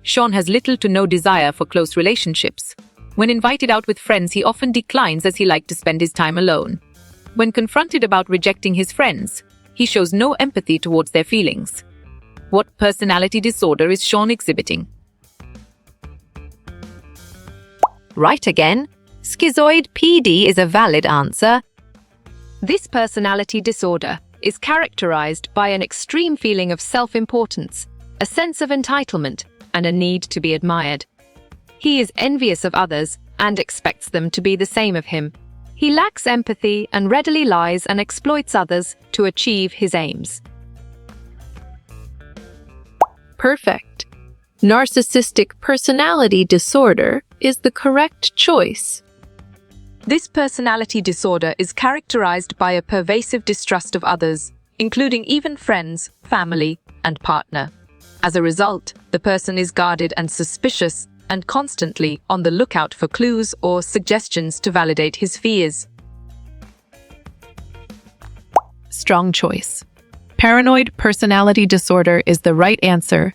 Sean has little to no desire for close relationships. When invited out with friends, he often declines as he likes to spend his time alone. When confronted about rejecting his friends, he shows no empathy towards their feelings. What personality disorder is Sean exhibiting? Right again. Schizoid PD is a valid answer. This personality disorder is characterized by an extreme feeling of self-importance, a sense of entitlement, and a need to be admired. He is envious of others and expects them to be the same of him. He lacks empathy and readily lies and exploits others to achieve his aims. Perfect. Narcissistic personality disorder is the correct choice. This personality disorder is characterized by a pervasive distrust of others, including even friends, family, and partner. As a result, the person is guarded and suspicious and constantly on the lookout for clues or suggestions to validate his fears. Strong choice. Paranoid personality disorder is the right answer.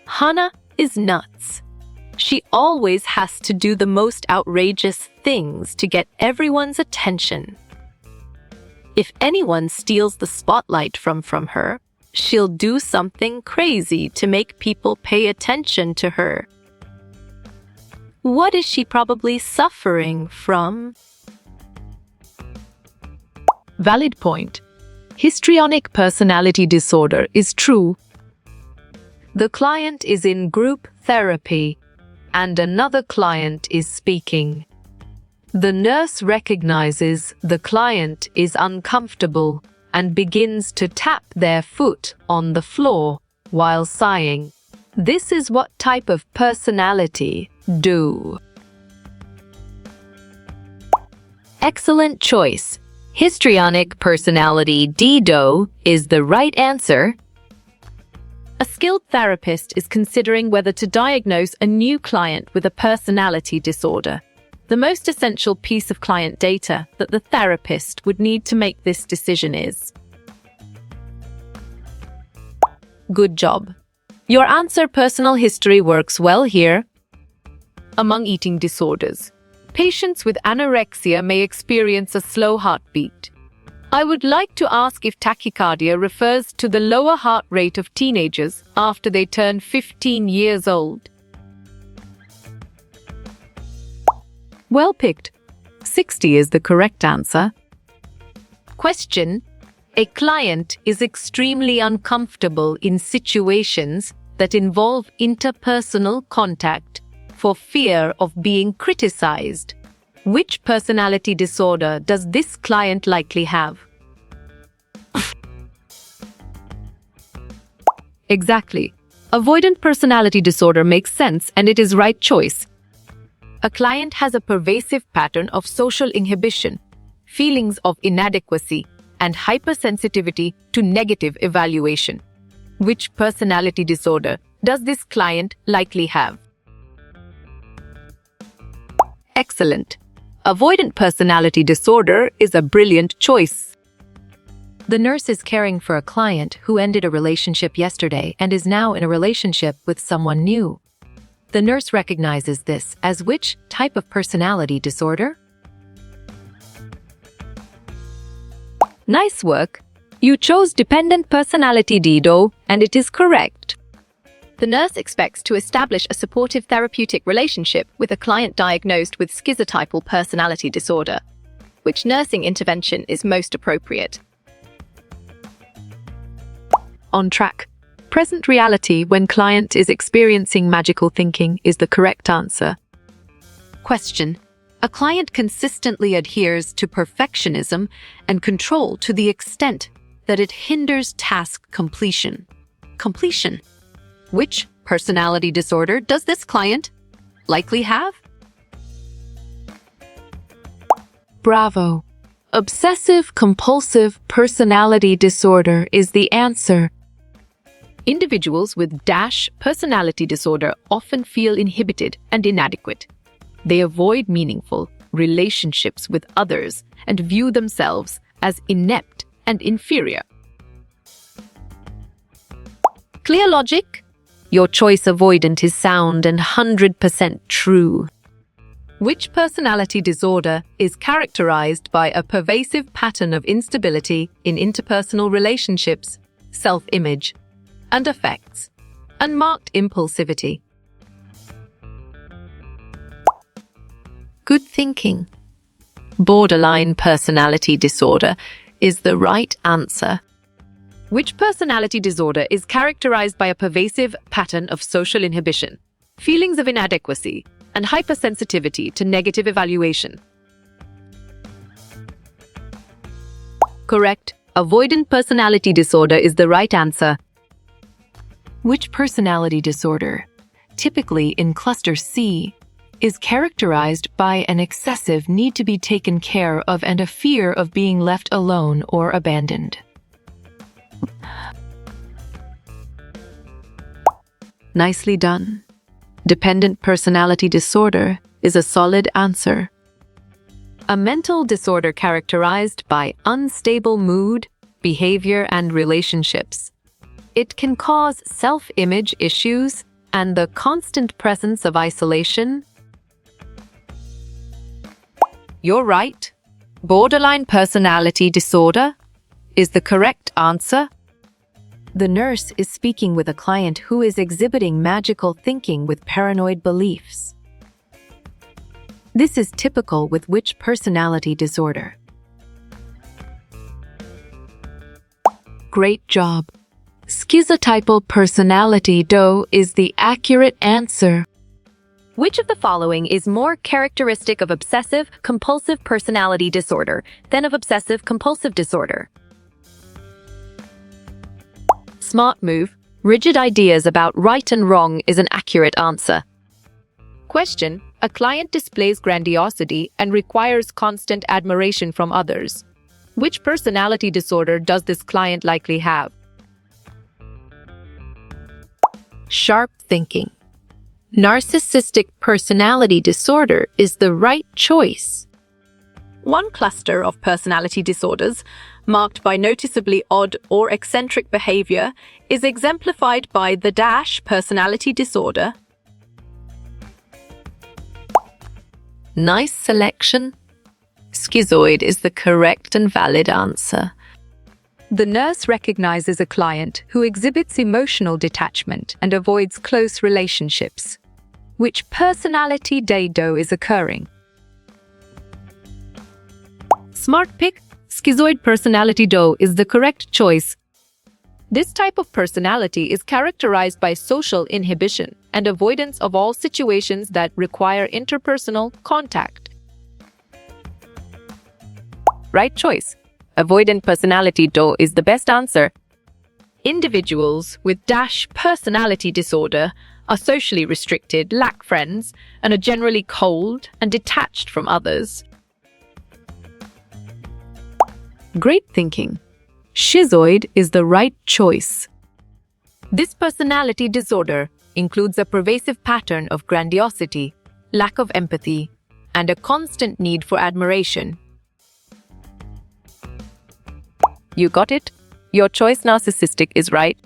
Hannah is nuts. She always has to do the most outrageous things to get everyone's attention. If anyone steals the spotlight from her, she'll do something crazy to make people pay attention to her. What is she probably suffering from? Valid point. Histrionic personality disorder is true. The client is in group therapy, and another client is speaking. The nurse recognizes the client is uncomfortable and begins to tap their foot on the floor while sighing. This is what type of personality do. Excellent choice. Histrionic personality DIDO is the right answer. A skilled therapist is considering whether to diagnose a new client with a personality disorder. The most essential piece of client data that the therapist would need to make this decision is. Good job. Your answer personal history works well here. Among eating disorders, patients with anorexia may experience a slow heartbeat. I would like to ask if tachycardia refers to the lower heart rate of teenagers after they turn 15 years old. Well picked. 60 is the correct answer. Question: a client is extremely uncomfortable in situations that involve interpersonal contact for fear of being criticized. Which personality disorder does this client likely have? Exactly. Avoidant personality disorder makes sense and it is right choice. A client has a pervasive pattern of social inhibition, feelings of inadequacy, and hypersensitivity to negative evaluation. Which personality disorder does this client likely have? Excellent. Avoidant personality disorder is a brilliant choice. The nurse is caring for a client who ended a relationship yesterday and is now in a relationship with someone new. The nurse recognizes this as which type of personality disorder? Nice work. You chose dependent personality DIDO, and it is correct. The nurse expects to establish a supportive therapeutic relationship with a client diagnosed with schizotypal personality disorder. Which nursing intervention is most appropriate? On track. Present reality when client is experiencing magical thinking is the correct answer. Question: a client consistently adheres to perfectionism and control to the extent that it hinders task completion. Which personality disorder does this client likely have? Bravo! Obsessive-compulsive personality disorder is the answer. Individuals with DASH personality disorder often feel inhibited and inadequate. They avoid meaningful relationships with others and view themselves as inept and inferior. Clear logic? Your choice avoidant is sound and 100% true. Which personality disorder is characterized by a pervasive pattern of instability in interpersonal relationships, self-image, and affects, and marked impulsivity? Good thinking. Borderline personality disorder is the right answer. Which personality disorder is characterized by a pervasive pattern of social inhibition, feelings of inadequacy, and hypersensitivity to negative evaluation? Correct. Avoidant personality disorder is the right answer. Which personality disorder, typically in cluster C, is characterized by an excessive need to be taken care of and a fear of being left alone or abandoned? Nicely done. Dependent personality disorder is a solid answer. A mental disorder characterized by unstable mood, behavior, and relationships. It can cause self-image issues and the constant presence of isolation. You're right. Borderline personality disorder is the correct answer. The nurse is speaking with a client who is exhibiting magical thinking with paranoid beliefs. This is typical with which personality disorder? Great job. Schizotypal personality is the accurate answer. Which of the following is more characteristic of obsessive-compulsive personality disorder than of obsessive-compulsive disorder? Smart move. Rigid ideas about right and wrong is an accurate answer. Question: a client displays grandiosity and requires constant admiration from others. Which personality disorder does this client likely have? Sharp thinking. Narcissistic personality disorder is the right choice. One cluster of personality disorders, marked by noticeably odd or eccentric behavior, is exemplified by the personality disorder. Nice selection. Schizoid is the correct and valid answer. The nurse recognizes a client who exhibits emotional detachment and avoids close relationships. Which personality disorder is occurring? Smart pick. Schizoid personality is the correct choice. This type of personality is characterized by social inhibition and avoidance of all situations that require interpersonal contact. Right choice. Avoidant personality is the best answer. Individuals with personality disorder are socially restricted, lack friends, and are generally cold and detached from others. Great thinking. Schizoid is the right choice. This personality disorder includes a pervasive pattern of grandiosity, lack of empathy, and a constant need for admiration. You got it. Your choice narcissistic is right.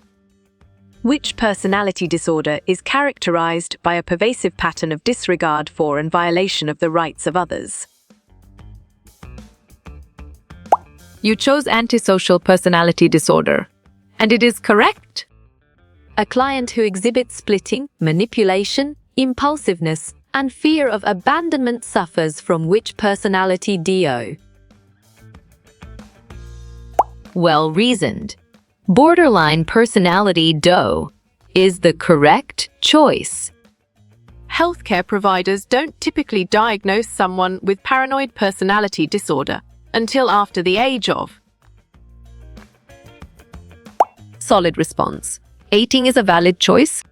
Which personality disorder is characterized by a pervasive pattern of disregard for and violation of the rights of others? You chose antisocial personality disorder, and it is correct. A client who exhibits splitting, manipulation, impulsiveness, and fear of abandonment suffers from which personality disorder? Well reasoned. Borderline personality is the correct choice. Healthcare providers don't typically diagnose someone with paranoid personality disorder until after the age of. Solid response. 18 is a valid choice.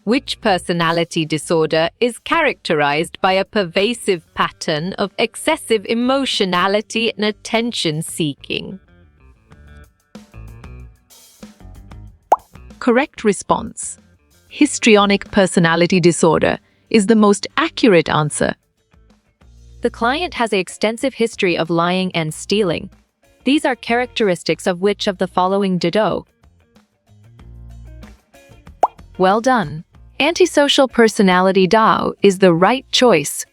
Which personality disorder is characterized by a pervasive pattern of excessive emotionality and attention-seeking? Correct response. Histrionic personality disorder is the most accurate answer. The client has an extensive history of lying and stealing. These are characteristics of which of the following disorder? Well done. Antisocial personality DAO is the right choice.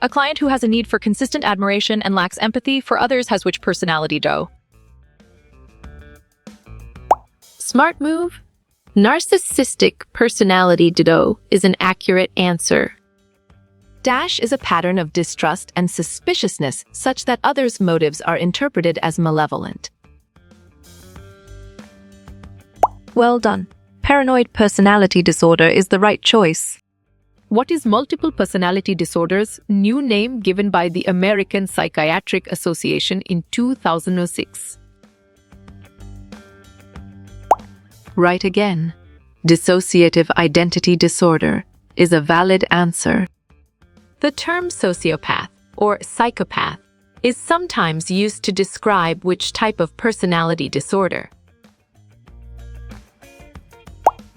A client who has a need for consistent admiration and lacks empathy for others has which personality DO? Smart move. Narcissistic personality DO is an accurate answer. Dash is a pattern of distrust and suspiciousness such that others' motives are interpreted as malevolent. Well done. Paranoid personality disorder is the right choice. What is multiple personality disorders? New name given by the American Psychiatric Association in 2006. Right again. Dissociative identity disorder is a valid answer. The term sociopath or psychopath is sometimes used to describe which type of personality disorder.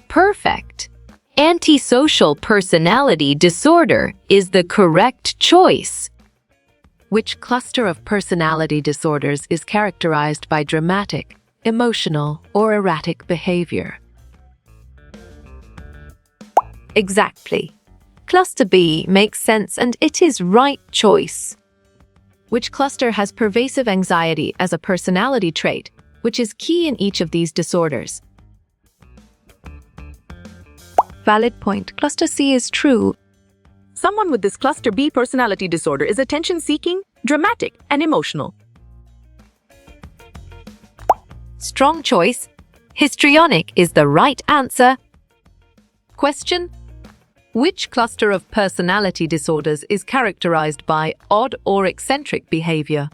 Perfect. Antisocial personality disorder is the correct choice. Which cluster of personality disorders is characterized by dramatic, emotional, or erratic behavior? Exactly. Cluster B makes sense and it is right choice. Which cluster has pervasive anxiety as a personality trait, which is key in each of these disorders? Valid point. Cluster C is true. Someone with this cluster B personality disorder is attention-seeking, dramatic, and emotional. Strong choice. Histrionic is the right answer. Question: which cluster of personality disorders is characterized by odd or eccentric behavior?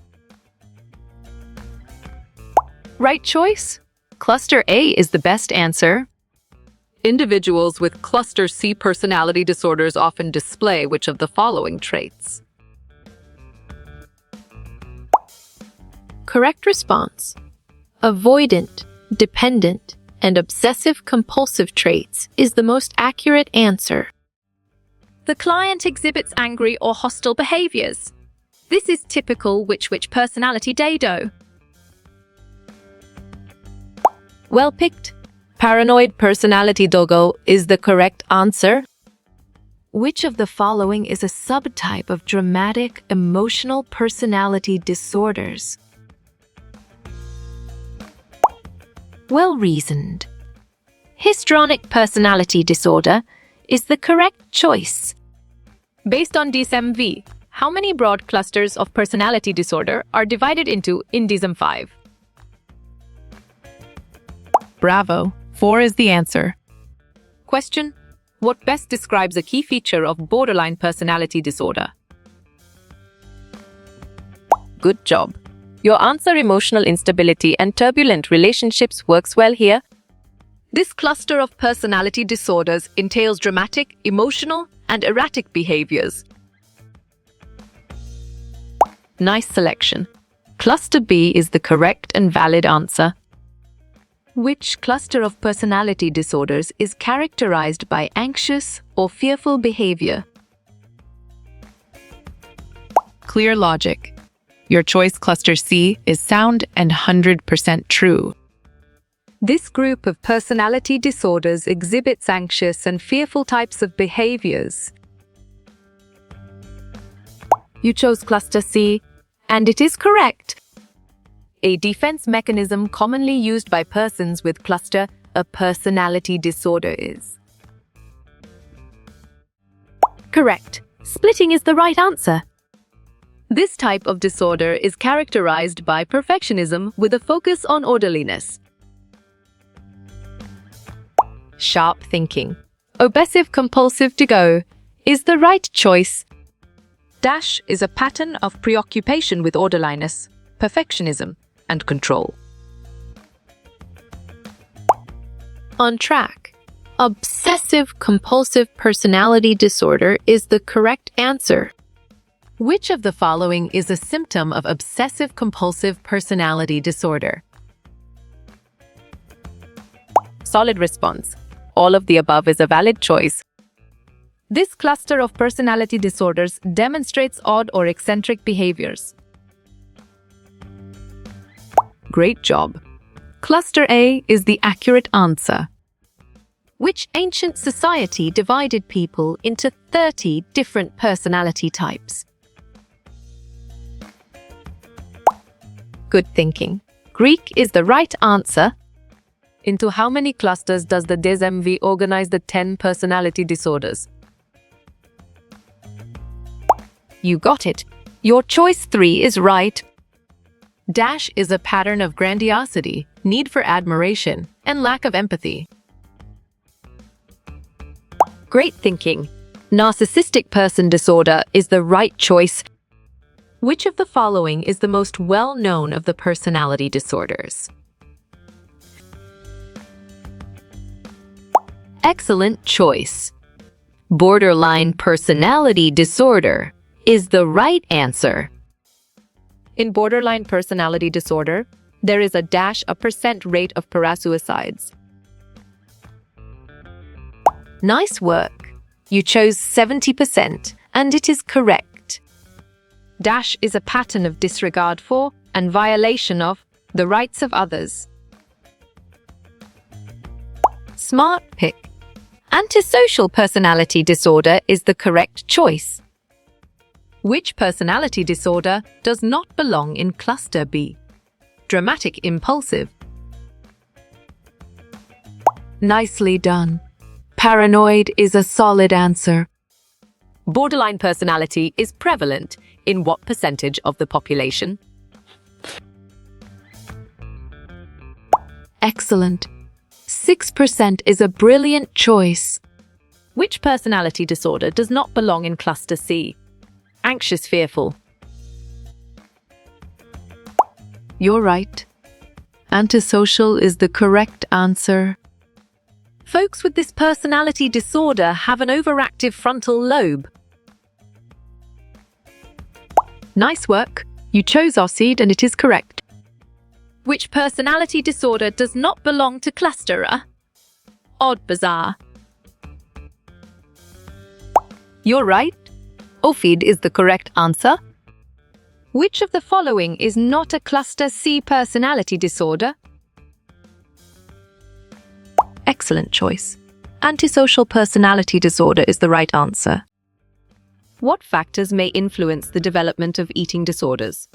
Right choice. Cluster A is the best answer. Individuals with cluster C personality disorders often display which of the following traits? Correct response. Avoidant, dependent, and obsessive-compulsive traits is the most accurate answer. The client exhibits angry or hostile behaviors. This is typical which personality DO? Well picked. Paranoid personality dogo is the correct answer. Which of the following is a subtype of dramatic emotional personality disorders? Well reasoned. Histrionic personality disorder is the correct choice. Based on DSM-V, how many broad clusters of personality disorder are divided into in DSM-5? Bravo. 4 is the answer. Question: what best describes a key feature of borderline personality disorder? Good job. Your answer, emotional instability and turbulent relationships, works well here. This cluster of personality disorders entails dramatic, emotional, and erratic behaviors. Nice selection. Cluster B is the correct and valid answer. Which cluster of personality disorders is characterized by anxious or fearful behavior? Clear logic. Your choice, cluster C, is sound and 100% true. This group of personality disorders exhibits anxious and fearful types of behaviors. You chose cluster C, and it is correct. A defense mechanism commonly used by persons with cluster a personality disorder is. Correct. Splitting is the right answer. This type of disorder is characterized by perfectionism with a focus on orderliness. Sharp thinking. Obsessive-compulsive to go is the right choice. Dash is a pattern of preoccupation with orderliness, perfectionism, and control. On track. Obsessive-compulsive personality disorder is the correct answer. Which of the following is a symptom of obsessive-compulsive personality disorder? Solid response. All of the above is a valid choice. This cluster of personality disorders demonstrates odd or eccentric behaviors. Great job. Cluster A is the accurate answer. Which ancient society divided people into 30 different personality types? Good thinking. Greek is the right answer. Into how many clusters does the DSM-V organize the 10 personality disorders? You got it. Your choice 3 is right. Dash is a pattern of grandiosity, need for admiration, and lack of empathy. Great thinking. Narcissistic person disorder is the right choice. Which of the following is the most well-known of the personality disorders? Excellent choice. Borderline personality disorder is the right answer. In borderline personality disorder, there is a %% rate of parasuicides. Nice work. You chose 70%, and it is correct. Dash is a pattern of disregard for and violation of the rights of others. Smart pick. Antisocial personality disorder is the correct choice. Which personality disorder does not belong in cluster B? Dramatic impulsive. Nicely done. Paranoid is a solid answer. Borderline personality is prevalent in what percentage of the population? Excellent. 6% is a brilliant choice. Which personality disorder does not belong in cluster C? Anxious fearful. You're right. Antisocial is the correct answer. Folks with this personality disorder have an overactive frontal lobe. Nice work. You chose our seed and it is correct. Which personality disorder does not belong to cluster A? Odd bizarre. You're right. Ophid is the correct answer. Which of the following is not a cluster C personality disorder? Excellent choice. Antisocial personality disorder is the right answer. What factors may influence the development of eating disorders?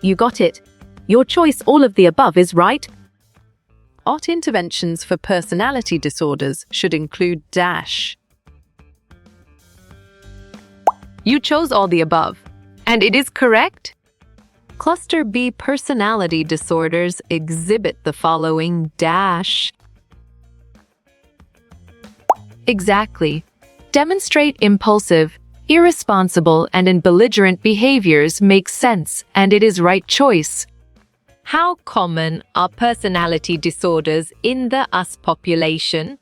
You got it. Your choice all of the above is right. What interventions for personality disorders should include dash? You chose all the above, and it is correct. Cluster B personality disorders exhibit the following dash. Exactly. Demonstrate impulsive, irresponsible, and belligerent behaviors makes sense, and it is right choice. How common are personality disorders in the US population?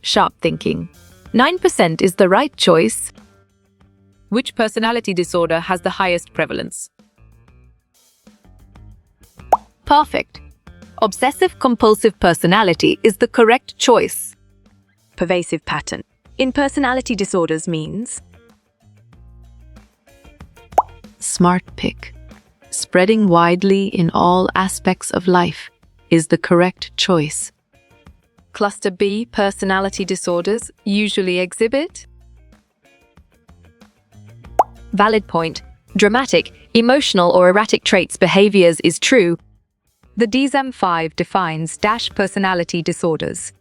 Sharp thinking. 9% is the right choice. Which personality disorder has the highest prevalence? Perfect. Obsessive-compulsive personality is the correct choice. Pervasive pattern in personality disorders means Smart pick. Spreading widely in all aspects of life is the correct choice. Cluster B personality disorders usually exhibit Valid point. Dramatic, emotional, or erratic traits behaviors is true. the DSM-5 defines dash personality disorders.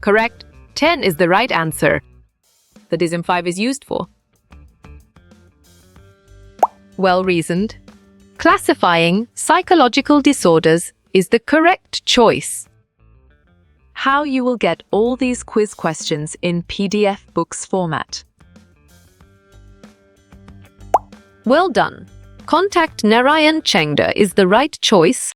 correct. 10 is the right answer. The DSM-5 is used for Well reasoned. Classifying psychological disorders is the correct choice. How you will get all these quiz questions in PDF books format. Well done. Contact Narayan Chengda is the right choice.